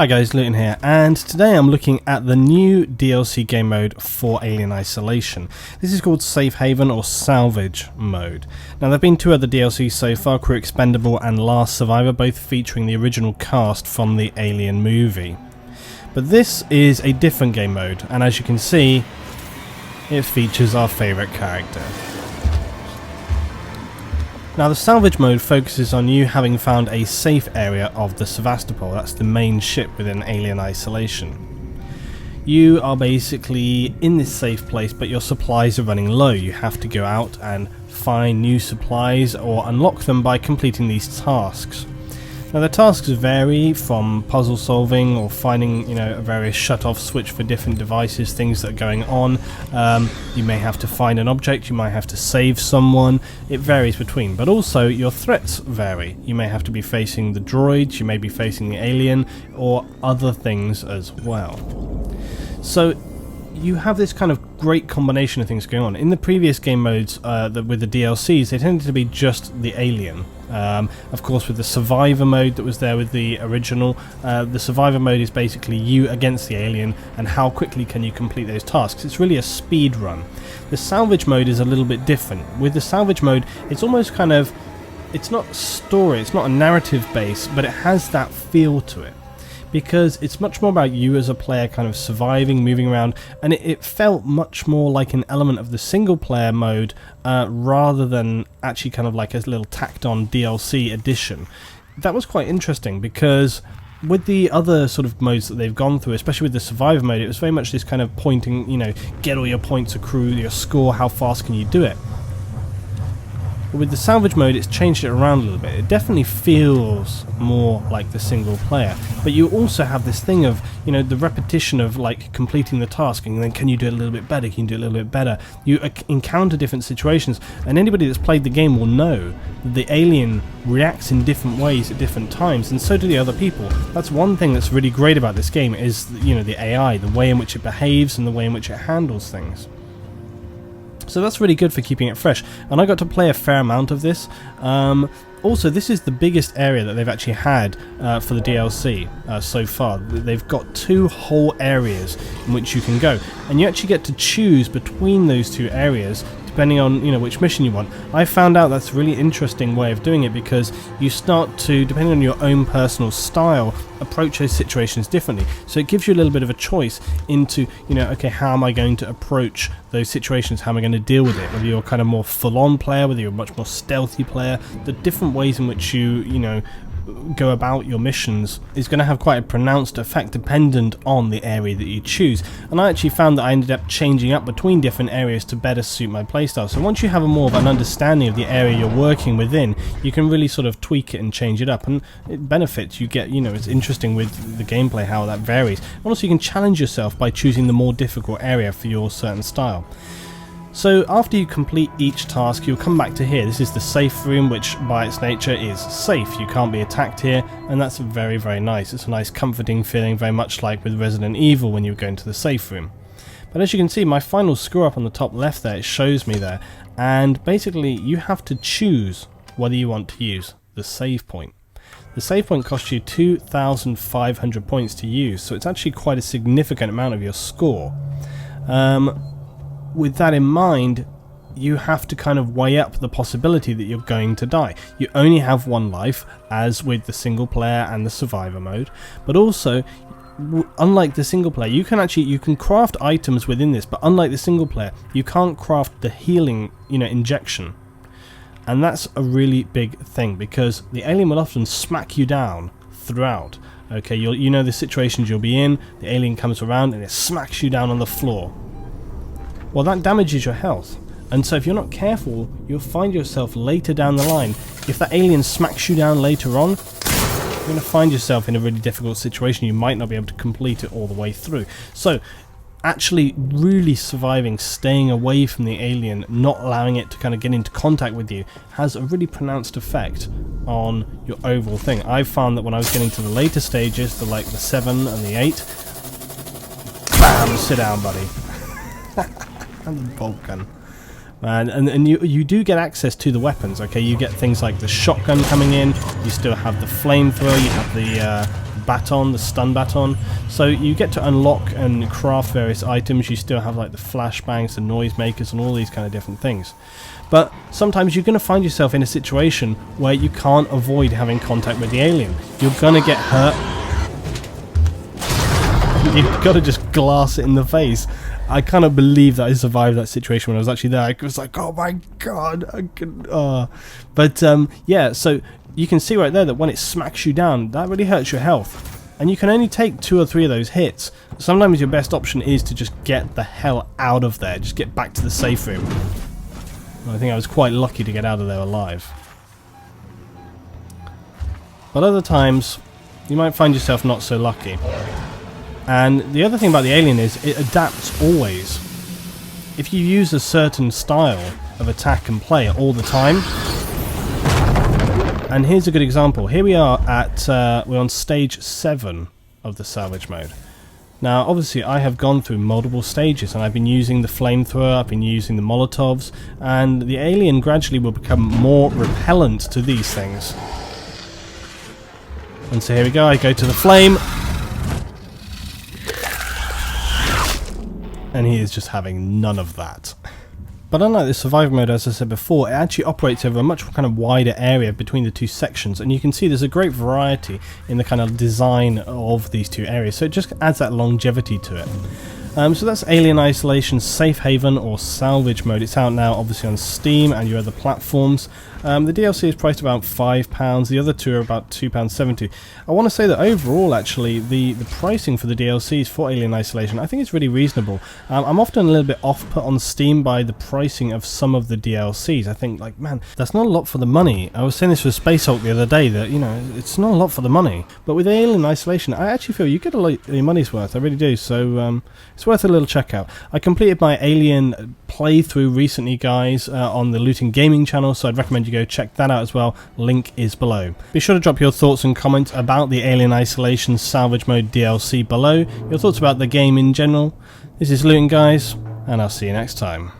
Hi guys, Luton here, and today I'm looking at the new DLC game mode for Alien Isolation. This is called Safe Haven or Salvage mode. Now there have been two other DLCs so far, Crew Expendable and Last Survivor, both featuring the original cast from the Alien movie. But this is a different game mode, and as you can see, it features our favourite character. Now the Salvage mode focuses on you having found a safe area of the Sevastopol. That's the main ship within Alien Isolation. You are basically in this safe place, but your supplies are running low. You have to go out and find new supplies or unlock them by completing these tasks. Now the tasks vary from puzzle solving or finding, a various shut-off switch for different devices, things that are going on. You may have to find an object, you might have to save someone. It varies between, but also your threats vary. You may have to be facing the droids, you may be facing the alien, or other things as well. So you have this kind of great combination of things going on. In the previous game modes with the DLCs, they tended to be just the alien. Of course, with the survivor mode that was there with the original, the survivor mode is basically you against the alien and how quickly can you complete those tasks. It's really a speed run. The salvage mode is a little bit different. With the salvage mode, it's almost kind of, it's not story, it's not a narrative base, but it has that feel to it. Because it's much more about you as a player kind of surviving, moving around, and it felt much more like an element of the single player mode rather than actually kind of like a little tacked on DLC edition. That was quite interesting because with the other sort of modes that they've gone through, especially with the survivor mode, it was very much this kind of pointing, get all your points accrue, your score, how fast can you do it. But with the salvage mode, it's changed it around a little bit. It definitely feels more like the single player. But you also have this thing of, the repetition of like completing the task and then can you do it a little bit better, can you do it a little bit better. You encounter different situations, and anybody that's played the game will know that the alien reacts in different ways at different times, and so do the other people. That's one thing that's really great about this game is, the AI, the way in which it behaves and the way in which it handles things. So that's really good for keeping it fresh, and I got to play a fair amount of this. Also, this is the biggest area that they've actually had for the DLC so far. They've got two whole areas in which you can go, and you actually get to choose between those two areas depending on which mission you want. I found out that's a really interesting way of doing it because you start to, depending on your own personal style, approach those situations differently. So it gives you a little bit of a choice into, okay, how am I going to approach those situations? How am I going to deal with it? Whether you're kind of more full-on player, whether you're a much more stealthy player, the different ways in which you, go about your missions is going to have quite a pronounced effect dependent on the area that you choose. And I actually found that I ended up changing up between different areas to better suit my playstyle. So once you have a more of an understanding of the area you're working within, you can really sort of tweak it and change it up, and it benefits. You get, it's interesting with the gameplay how that varies. And also you can challenge yourself by choosing the more difficult area for your certain style. So after you complete each task, you'll come back to here. This is the safe room, which by its nature is safe. You can't be attacked here, and that's very, very nice. It's a nice comforting feeling, very much like with Resident Evil when you go into the safe room. But as you can see, my final score up on the top left there, it shows me there, and basically you have to choose whether you want to use the save point. The save point costs you 2,500 points to use, so it's actually quite a significant amount of your score. With that in mind, you have to kind of weigh up the possibility that you're going to die. You only have one life, as with the single player and the survivor mode, but also, unlike the single player, you can craft items within this, but unlike the single player, you can't craft the healing, injection. And that's a really big thing, because the alien will often smack you down throughout. Okay, you know the situations you'll be in, the alien comes around and it smacks you down on the floor. Well, that damages your health, and so if you're not careful, you'll find yourself later down the line. If that alien smacks you down later on, you're going to find yourself in a really difficult situation. You might not be able to complete it all the way through. So actually really surviving, staying away from the alien, not allowing it to kind of get into contact with you, has a really pronounced effect on your overall thing. I've found that when I was getting to the later stages, the 7 and the 8, bam, sit down, buddy. And the bolt gun. And you do get access to the weapons, okay? You get things like the shotgun coming in, you still have the flamethrower, you have the baton, the stun baton. So you get to unlock and craft various items. You still have like the flashbangs, the noisemakers, and all these kind of different things. But sometimes you're going to find yourself in a situation where you can't avoid having contact with the alien. You're going to get hurt. You've got to just glass it in the face. I cannot believe that I survived that situation when I was actually there. I was like, oh my god, I could... But yeah, so you can see right there that when it smacks you down, that really hurts your health. And you can only take 2 or 3 of those hits. Sometimes your best option is to just get the hell out of there. Just get back to the safe room. I think I was quite lucky to get out of there alive. But other times, you might find yourself not so lucky. And the other thing about the alien is it adapts always. If you use a certain style of attack and play all the time, and here's a good example. Here we are at, we're on stage 7 of the salvage mode. Now obviously I have gone through multiple stages and I've been using the flamethrower, I've been using the Molotovs, and the alien gradually will become more repellent to these things. And so here we go, I go to the flame, and he is just having none of that. But unlike the survival mode, as I said before, it actually operates over a much kind of wider area between the 2 sections, and you can see there's a great variety in the kind of design of these 2 areas, so it just adds that longevity to it. So that's Alien Isolation Safe Haven or Salvage mode. It's out now obviously on Steam and your other platforms. The DLC is priced about £5, the other 2 are about £2.70. I want to say that overall actually the pricing for the DLCs for Alien Isolation I think it's really reasonable. I'm often a little bit off put on Steam by the pricing of some of the DLCs. I think like, man, that's not a lot for the money. I was saying this for Space Hulk the other day that, you know, it's not a lot for the money. But with Alien Isolation I actually feel you get a lot of your money's worth, I really do. So it's worth a little check out. I completed my Alien playthrough recently, guys, on the Looting Gaming channel, so I'd recommend you go check that out as well. Link is below. Be sure to drop your thoughts and comments about the Alien Isolation Salvage Mode DLC below, your thoughts about the game in general. This is Looting, guys, and I'll see you next time.